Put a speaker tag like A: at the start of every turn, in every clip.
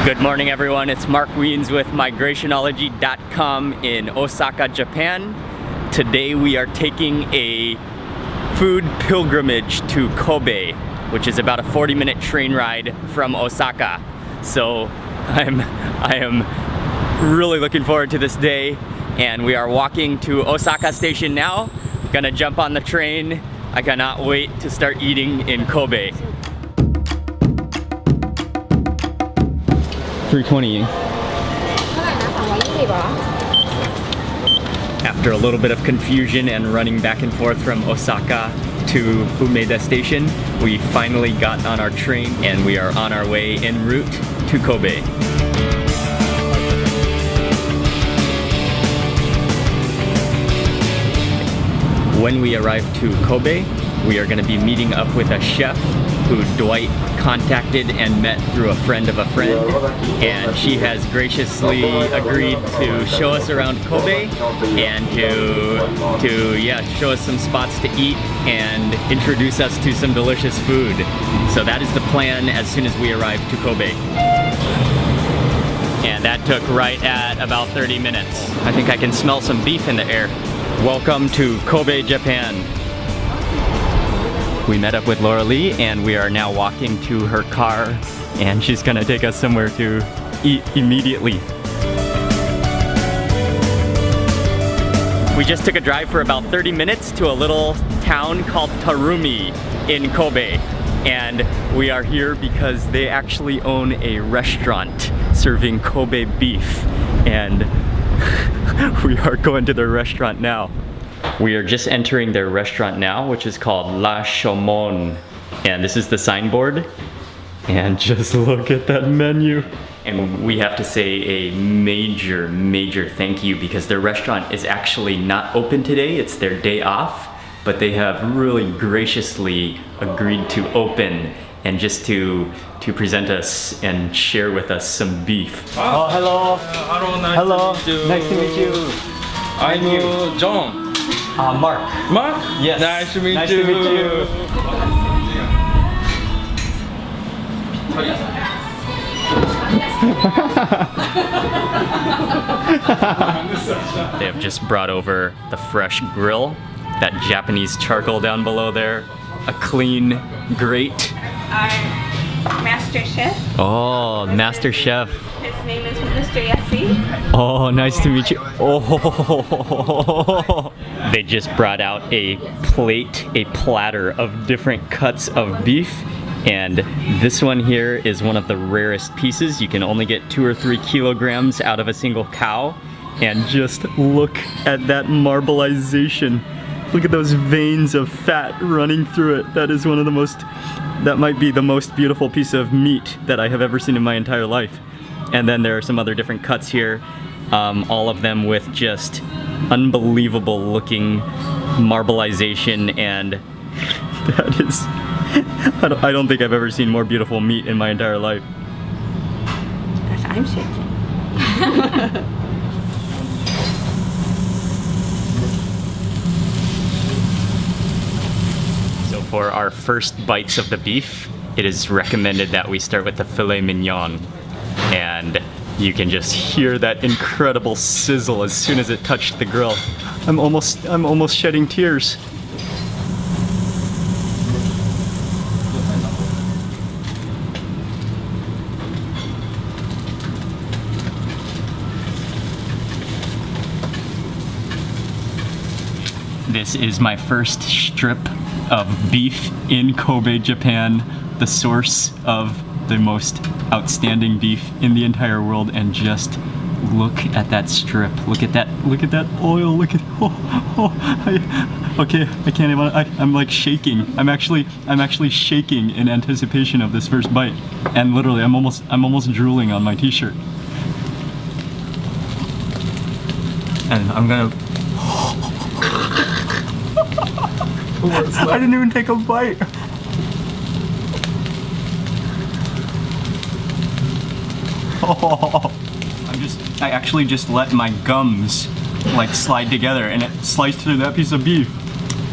A: Good morning, everyone. It's Mark Wiens with Migrationology.com in Osaka, Japan. Today we are taking a food pilgrimage to Kobe, which is about a 40-minute train ride from Osaka. So I am really looking forward to this day, and we are walking to Osaka Station now. Gonna jump on the train. I cannot wait to start eating in Kobe. 320. After a little bit of confusion and running back and forth from Osaka to Umeda Station, we finally got on our train and we are on our way en route to Kobe. When we arrive to Kobe, we are going to be meeting up with a chef who Dwight contacted and met through a friend of a friend, and she has graciously agreed to show us around Kobe and to show us some spots to eat and introduce us to some delicious food. So that is the plan as soon as we arrive to Kobe. And that took right at about 30 minutes. I think I can smell some beef in the air. Welcome to Kobe, Japan. We met up with Laura Lee and we are now walking to her car, and she's gonna take us somewhere to eat immediately. We just took a drive for about 30 minutes to a little town called Tarumi in Kobe, and we are here because they actually own a restaurant serving Kobe beef, and we are going to their restaurant now. We are just entering their restaurant now, which is called La Shomon. And this is the signboard. And just look at that menu. And we have to say a major thank you, because their restaurant is actually not open today. It's their day off, but they have really graciously agreed to open and just to present us and share with us some beef.
B: Oh, hello.
A: Hello.
B: Nice to meet you.
A: I'm
B: John.
A: Mark.
B: Mark?
A: Yes.
B: Nice to meet you.
A: Nice to meet you. They have just brought over the fresh grill, that Japanese charcoal down below there, a clean grate.
C: Our master chef.
A: Oh, master chef.
C: His name is Mr. Yassi.
A: Oh, nice to meet you. Oh, they just brought out a platter of different cuts of beef. And this one here is one of the rarest pieces. You can only get 2 or 3 kilograms out of a single cow. And just look at that marbleization. Look at those veins of fat running through it. That is one of the most, that might be the most beautiful piece of meat that I have ever seen in my entire life. And then there are some other different cuts here, all of them with just unbelievable looking marbleization, and that is, I don't think I've ever seen more beautiful meat in my entire life.
C: Gosh, I'm shaking.
A: So for our first bites of the beef, it is recommended that we start with the filet mignon. And you can just hear that incredible sizzle as soon as it touched the grill. I'm almost shedding tears. This is my first strip of beef in Kobe, Japan, the source of the most outstanding beef in the entire world, and just look at that strip. Look at that oil. Look at okay, I can't even. I'm like shaking. I'm actually shaking in anticipation of this first bite, and literally I'm almost drooling on my t-shirt. And I'm gonna. I didn't even take a bite. Oh, I actually just let my gums like slide together, and it sliced through that piece of beef.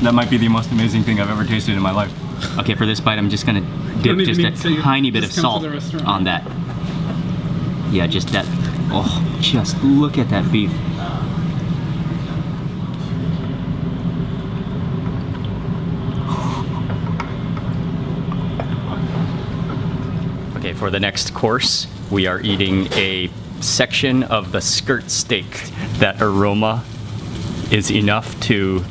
A: That might be the most amazing thing I've ever tasted in my life. Okay, for this bite, I'm just gonna dip just a tiny bit of salt on that. yeah, just that, oh, just look at that beef. Okay, for the next course, we are eating a section of the skirt steak. That aroma is enough to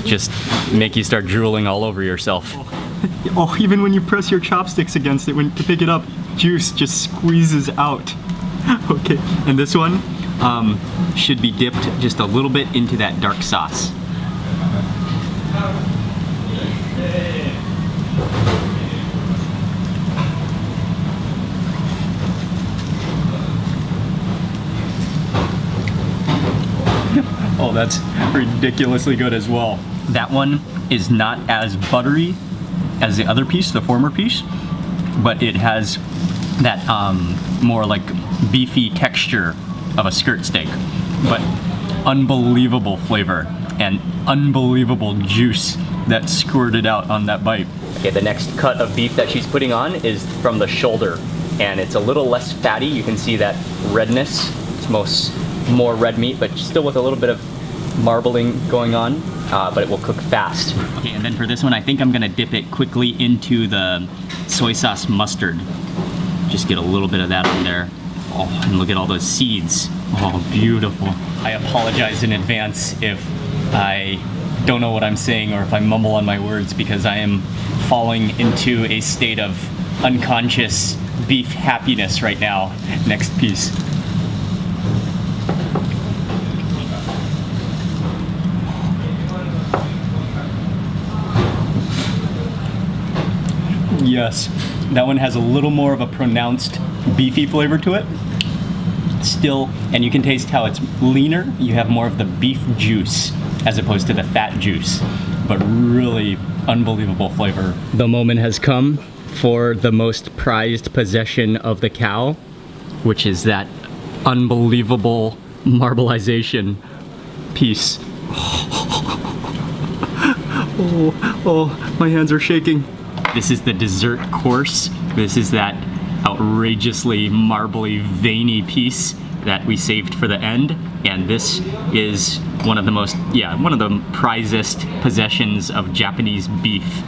A: just make you start drooling all over yourself.
B: Oh, even when you press your chopsticks against it to pick it up, juice just squeezes out. Okay, and this one
A: Should be dipped just a little bit into that dark sauce.
B: oh, that's ridiculously good as well.
A: That one is not as buttery as the other piece, the former piece, but it has that more like beefy texture of a skirt steak, but unbelievable flavor and unbelievable juice that squirted out on that bite. Okay, the next cut of beef that she's putting on is from the shoulder, and it's a little less fatty. You can see that redness. It's more red meat, but still with a little bit of marbling going on, but it will cook fast. Okay, and then for this one, I think I'm gonna dip it quickly into the soy sauce mustard. Just get a little bit of that on there. Oh, and look at all those seeds. Oh, beautiful. I apologize in advance if I don't know what I'm saying or if I mumble on my words, because I am falling into a state of unconscious beef happiness right now. Next piece. Yes, that one has a little more of a pronounced beefy flavor to it. Still, and you can taste how it's leaner. You have more of the beef juice as opposed to the fat juice, but really unbelievable flavor. The moment has come for the most prized possession of the cow, which is that unbelievable marbleization piece. Oh, my hands are shaking. This is the dessert course. This is that outrageously marbly, veiny piece that we saved for the end. And this is one of the prizest possessions of Japanese beef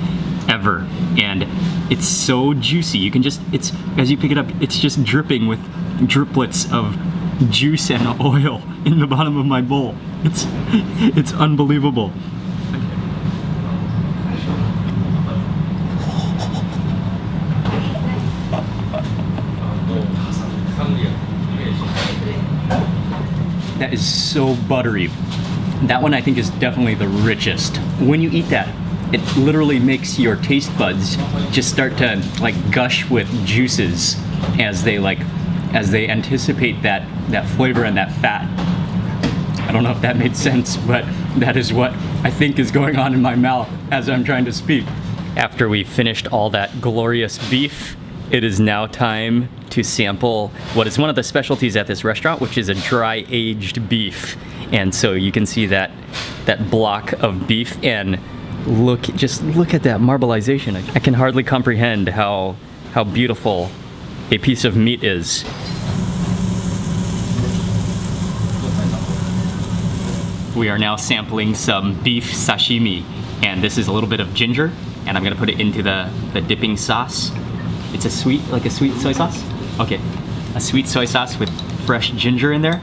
A: ever. And it's so juicy. You can just, as you pick it up, it's just dripping with driplets of juice and oil in the bottom of my bowl. It's unbelievable. That is so buttery. That one I think is definitely the richest. When you eat that, it literally makes your taste buds just start to like gush with juices as they anticipate that flavor and that fat. I don't know if that made sense, but that is what I think is going on in my mouth as I'm trying to speak. After we finished all that glorious beef, it is now time to sample what is one of the specialties at this restaurant, which is a dry aged beef. And so you can see that block of beef, and just look at that marbleization. I can hardly comprehend how beautiful a piece of meat is. We are now sampling some beef sashimi, and this is a little bit of ginger, and I'm gonna put it into the dipping sauce. It's a sweet soy sauce? Okay, a sweet soy sauce with fresh ginger in there.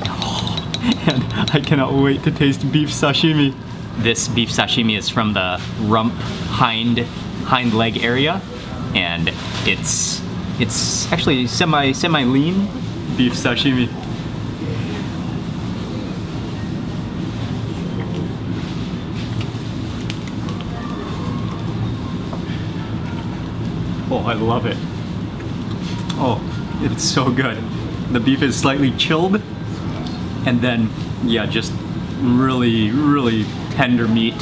A: Oh, and I cannot wait to taste beef sashimi. This beef sashimi is from the rump hind leg area, and it's actually semi lean beef sashimi. Oh, I love it. Oh, it's so good. The beef is slightly chilled, and then, yeah, just really, really tender meat,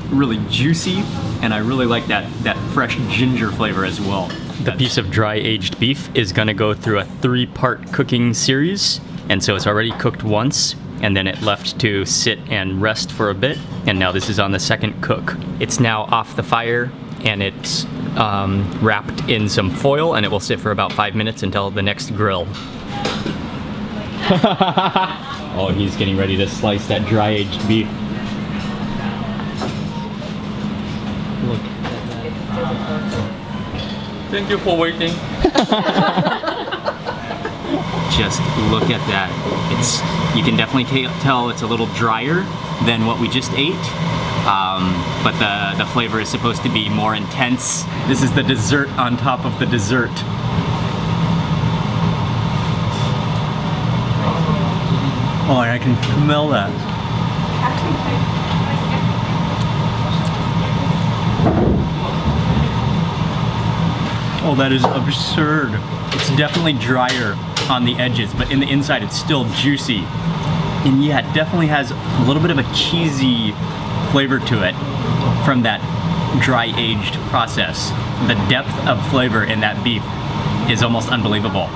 A: really juicy, and I really like that fresh ginger flavor as well. The piece of dry aged beef is gonna go through a 3-part cooking series, and so it's already cooked once, and then it left to sit and rest for a bit, and now this is on the second cook. It's now off the fire, and it's wrapped in some foil, and it will sit for about 5 minutes until the next grill. Oh, he's getting ready to slice that dry-aged beef. Look. Thank you for waiting. Just look at that. You can definitely tell it's a little drier than what we just ate. But the flavor is supposed to be more intense. This is the dessert on top of the dessert. Oh, I can smell that. Oh, that is absurd. It's definitely drier on the edges, but in the inside it's still juicy. And yeah, it definitely has a little bit of a cheesy flavor to it from that dry-aged process. The depth of flavor in that beef is almost unbelievable.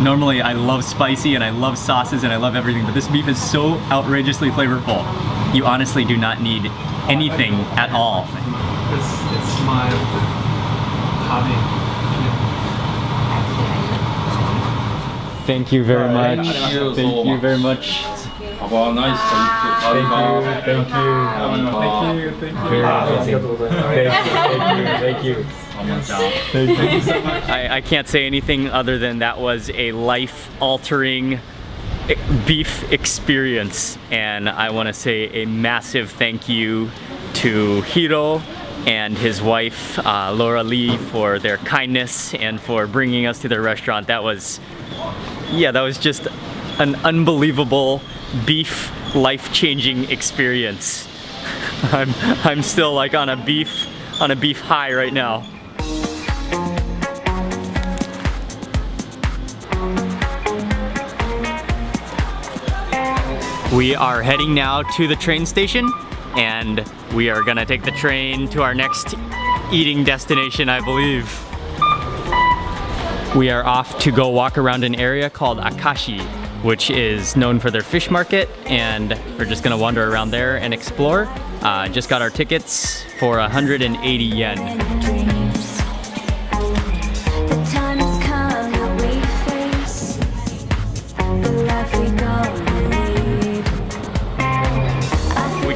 A: Normally I love spicy and I love sauces and I love everything, but this beef is so outrageously flavorful. You honestly do not need anything at all.
B: It's my hobby.
A: Thank you very much. Thank you very much.
D: Have a nice
A: Thank you. I can't say anything other than that was a life-altering beef experience, and I want to say a massive thank you to Hiro and his wife Laura Lee for their kindness and for bringing us to their restaurant. That was just an unbelievable beef life-changing experience. I'm still like on a beef high right now. We are heading now to the train station, and we are gonna take the train to our next eating destination, I believe. We are off to go walk around an area called Akashi, which is known for their fish market, and we're just gonna wander around there and explore. Just got our tickets for 180 yen.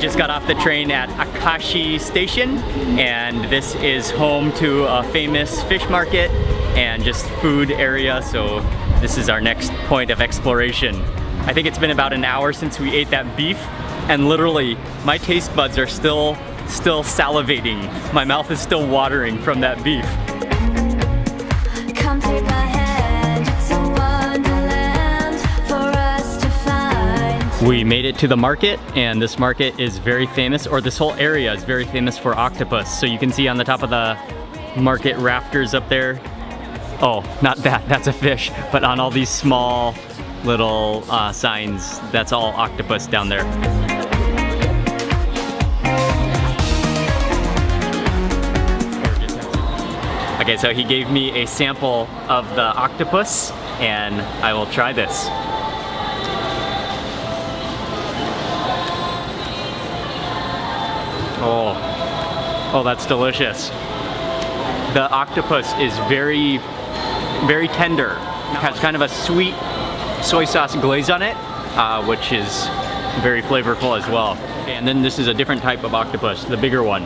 A: Just got off the train at Akashi Station, and this is home to a famous fish market and just food area, so this is our next point of exploration. I think it's been about an hour since we ate that beef, and literally my taste buds are still salivating. My mouth is still watering from that beef. We made it to the market, and this market is very famous, or this whole area is very famous for octopus. So you can see on the top of the market rafters up there, oh, not that, that's a fish, but on all these small little signs, that's all octopus down there. Okay, so he gave me a sample of the octopus, and I will try this. Oh, that's delicious. The octopus is very, very tender. It has kind of a sweet soy sauce glaze on it, which is very flavorful as well. And then this is a different type of octopus, the bigger one.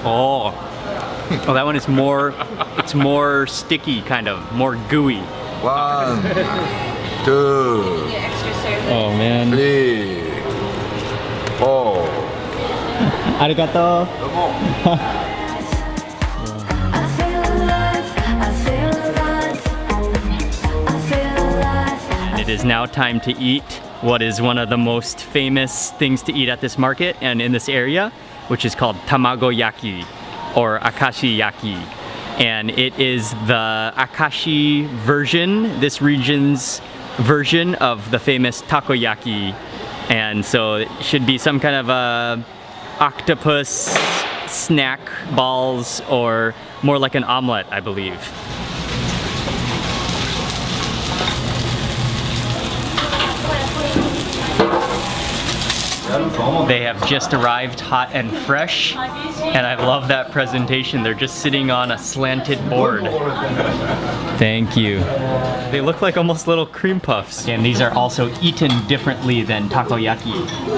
A: Oh, that one is more, it's more sticky, kind of, more gooey.
D: 1, 2,
C: Extra service.
A: Oh man.
D: 3, 4.
A: Arigato. It is now time to eat what is one of the most famous things to eat at this market and in this area, which is called tamago yaki or akashi yaki. And it is the Akashi version, this region's version of the famous takoyaki. And so it should be some kind of a octopus snack balls, or more like an omelet, I believe. They have just arrived hot and fresh, and I love that presentation. They're just sitting on a slanted board. Thank you. They look like almost little cream puffs. And these are also eaten differently than takoyaki.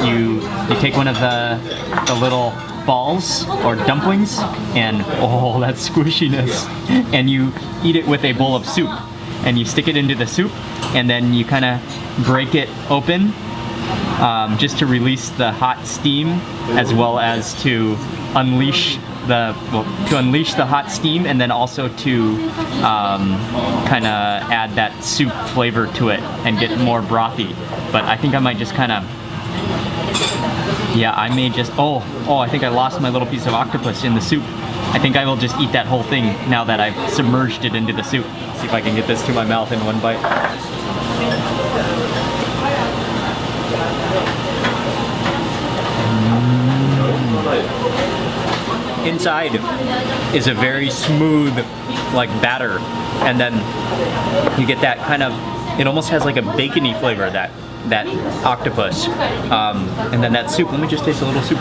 A: You take one of the little balls or dumplings, and oh, that squishiness. And you eat it with a bowl of soup. And you stick it into the soup, and then you kind of break it open just to release the hot steam, as well as to unleash the hot steam, and then also to kind of add that soup flavor to it and get more brothy. But I think I might just kind of, yeah, I may just, oh, I think I lost my little piece of octopus in the soup. I think I will just eat that whole thing now that I've submerged it into the soup. See if I can get this to my mouth in one bite. Inside is a very smooth, like, batter, and then you get that kind of, it almost has like a bacony flavor, that octopus, and then that soup. Let me just taste a little soup.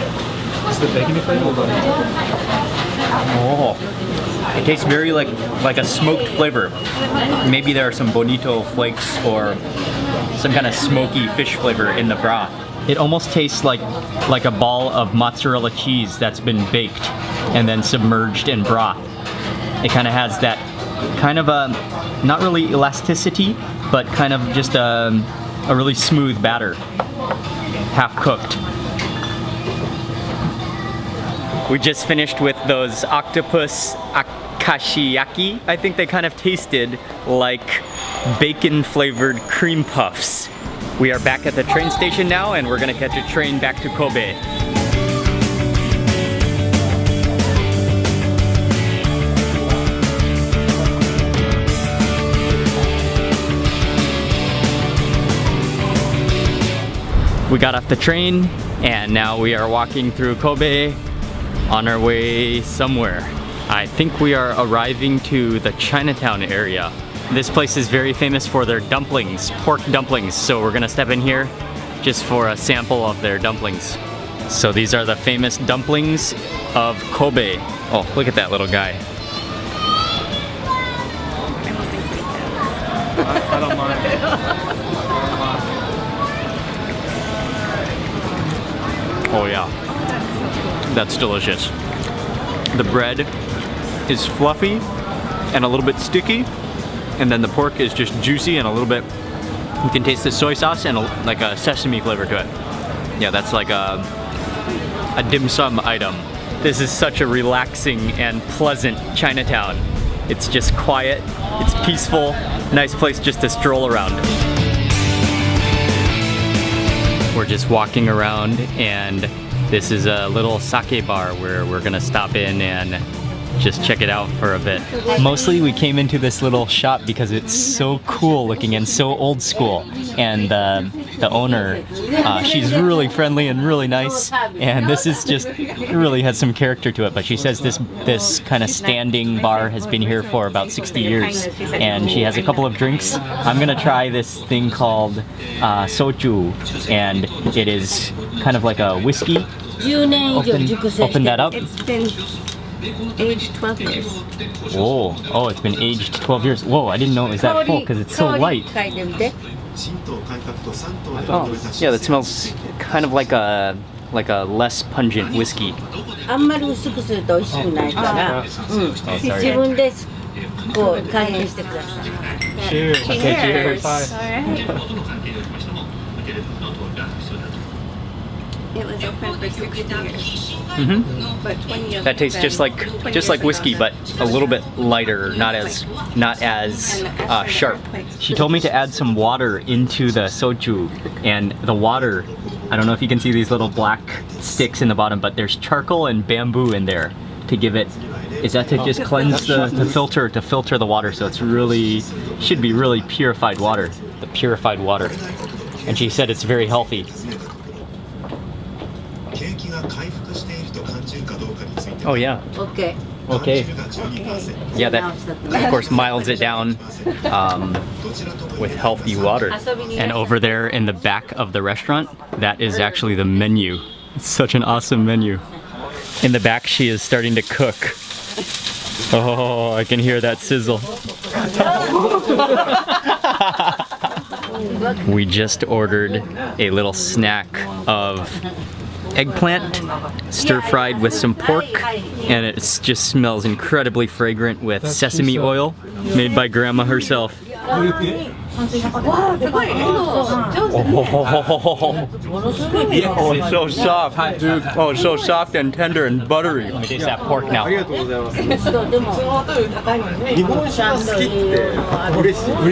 B: Is the bacony flavor?
A: Oh, it tastes very like a smoked flavor. Maybe there are some bonito flakes or some kind of smoky fish flavor in the broth. It almost tastes like a ball of mozzarella cheese that's been baked and then submerged in broth. It kind of has that kind of a, not really elasticity, but kind of just a really smooth batter, half cooked. We just finished with those octopus akashiyaki. I think they kind of tasted like bacon flavored cream puffs. We are back at the train station now, and we're gonna catch a train back to Kobe. We got off the train, and now we are walking through Kobe on our way somewhere. I think we are arriving to the Chinatown area. This place is very famous for their dumplings, pork dumplings, so we're gonna step in here just for a sample of their dumplings. So these are the famous dumplings of Kobe. Oh, look at that little guy.
B: I don't mind.
A: Oh yeah, that's delicious. The bread is fluffy and a little bit sticky, and then the pork is just juicy and a little bit, you can taste the soy sauce and like a sesame flavor to it. Yeah, that's like a dim sum item. This is such a relaxing and pleasant Chinatown. It's just quiet, it's peaceful, nice place just to stroll around. We're just walking around, and this is a little sake bar where we're gonna stop in and just check it out for a bit. Mostly we came into this little shop because it's so cool looking and so old school, and the owner, she's really friendly and really nice, and this is just, it really has some character to it. But she says this kind of standing bar has been here for about 60 years, and she has a couple of drinks. I'm gonna try this thing called soju, and it is kind of like a whiskey. Open that up.
C: It's been aged 12 years.
A: Whoa, oh, it's been aged 12 years. Whoa, I didn't know it was that full because it's so light. Oh, yeah, that smells kind of like a less pungent whiskey.
E: あんまり薄くすると美味しくないから、
A: Oh, sorry.
E: 自分でこう加減してください。
B: Cheers.
A: Okay, cheers.
C: Alright. It was open for 60 years.
A: Mm-hmm.
C: But 20 of
A: That tastes
C: them-
A: just
C: 20
A: like
C: years
A: whiskey,
C: ago,
A: but a little bit lighter, not as sharp. She told me to add some water into the soju, and the water, I don't know if you can see these little black sticks in the bottom, but there's charcoal and bamboo in there to give it. Is that to just cleanse to filter the water, so it's really, should be really purified water, the purified water. And she said it's very healthy. Oh yeah.
E: OK。
A: Okay. Yeah, that of course milds it down with healthy water. And over there in the back of the restaurant, that is actually the menu. It's such an awesome menu. In the back, she is starting to cook. Oh, I can hear that sizzle. We just ordered a little snack of eggplant stir-fried with some pork, and it just smells incredibly fragrant with sesame oil made by Grandma herself. Oh, it's so soft, dude. Oh, it's so soft and tender and buttery. Let me taste that pork now.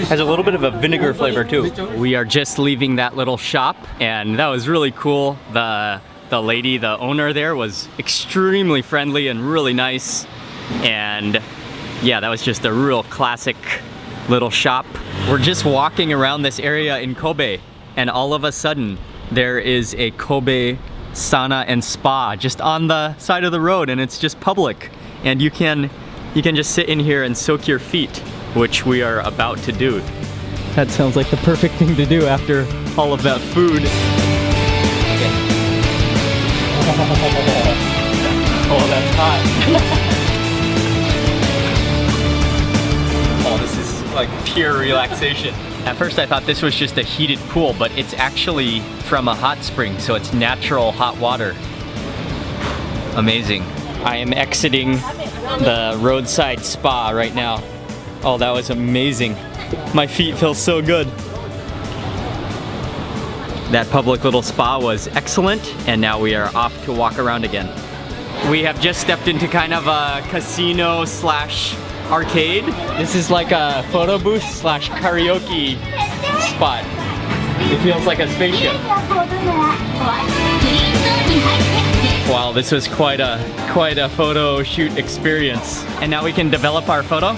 A: Has a little bit of a vinegar flavor too. We are just leaving that little shop, and that was really cool. The lady, the owner there, was extremely friendly and really nice. And yeah, that was just a real classic little shop. We're just walking around this area in Kobe, and all of a sudden there is a Kobe sauna and spa just on the side of the road, and it's just public, and you can just sit in here and soak your feet, which we are about to do. That sounds like the perfect thing to do after all of that food. Oh, that's hot. Oh, this is like pure relaxation. At first I thought this was just a heated pool, but it's actually from a hot spring, so it's natural hot water. Amazing. I am exiting the roadside spa right now. Oh, that was amazing. My feet feel so good. That public little spa was excellent, and now we are off to walk around again. We have just stepped into kind of a casino slash arcade. This is like a photo booth slash karaoke spot. It feels like a spaceship. Wow, this was quite a photo shoot experience. And now we can develop our photo.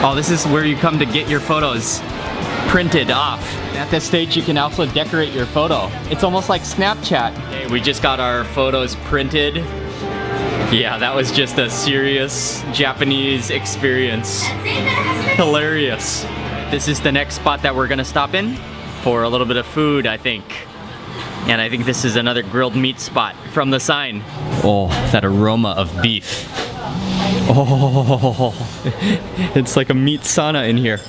A: Oh, this is where you come to get your photos printed off. At this stage, you can also decorate your photo. It's almost like Snapchat. Okay, we just got our photos printed. Yeah, that was just a serious Japanese experience. Hilarious. This is the next spot that we're gonna stop in for a little bit of food, I think. And I think this is another grilled meat spot from the sign. Oh, that aroma of beef. Oh, it's like a meat sauna in here.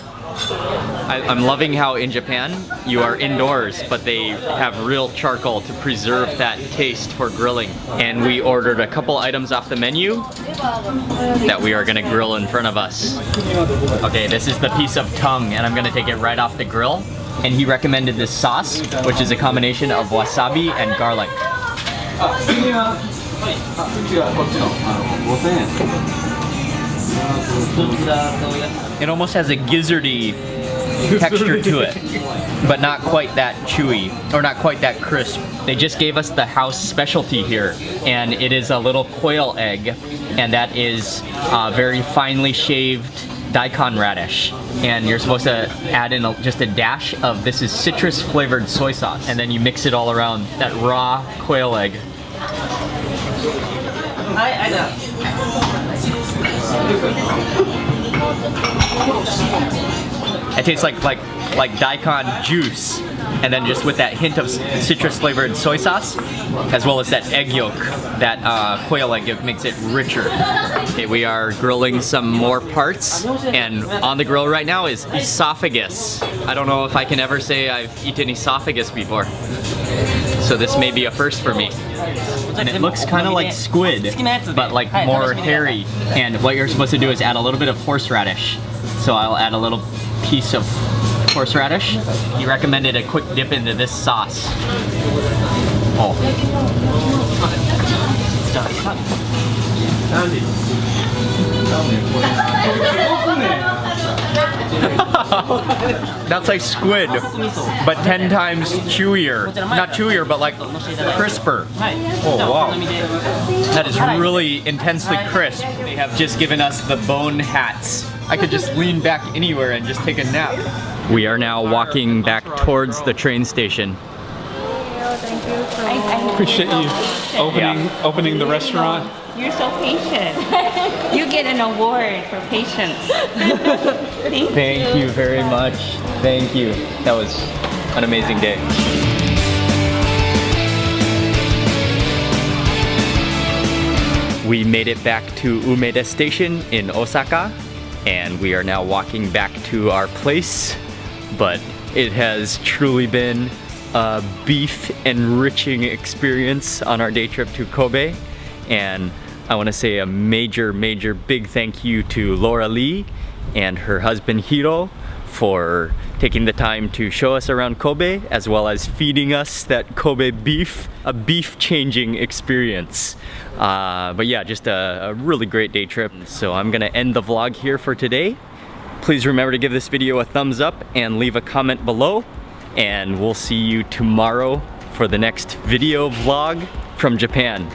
A: I'm loving how in Japan you are indoors, but they have real charcoal to preserve that taste for grilling. And we ordered a couple items off the menu that we are gonna grill in front of us. Okay, this is the piece of tongue, and I'm gonna take it right off the grill. And he recommended this sauce, which is a combination of wasabi and garlic. It almost has a gizzardy texture to it, but not quite that chewy, or not quite that crisp. They just gave us the house specialty here, and it is a little quail egg, and that is very finely shaved daikon radish. And you're supposed to add in just a dash of, this is citrus flavored soy sauce, and then you mix it all around that raw quail egg. It tastes like daikon juice, and then just with that hint of citrus flavored soy sauce, as well as that egg yolk, that quail egg yolk makes it richer. Okay, we are grilling some more parts, and on the grill right now is esophagus. I don't know if I can ever say I've eaten esophagus before, so this may be a first for me. And it looks kind of like squid, but like more hairy. And what you're supposed to do is add a little bit of horseradish. So I'll add a little piece of horseradish. He recommended a quick dip into this sauce. Oh. That's like squid, but 10 times chewier. Not chewier, but like crisper. Oh wow. That is really intensely crisp. They have just given us the bone hats. I could just lean back anywhere and just take a nap. We are now walking back towards the train station.
C: thank you so
F: Appreciate you opening the restaurant.
C: You're so patient. You get an award for patience.
A: Thank you very much. Thank you. That was an amazing day. We made it back to Umeda Station in Osaka, and we are now walking back to our place. But it has truly been a beef enriching experience on our day trip to Kobe. And I want to say a major big thank you to Laura Lee and her husband Hiro for taking the time to show us around Kobe, as well as feeding us that Kobe beef, a beef changing experience. But yeah, just a really great day trip. So I'm gonna end the vlog here for today. Please remember to give this video a thumbs up and leave a comment below, and we'll see you tomorrow for the next video vlog from Japan.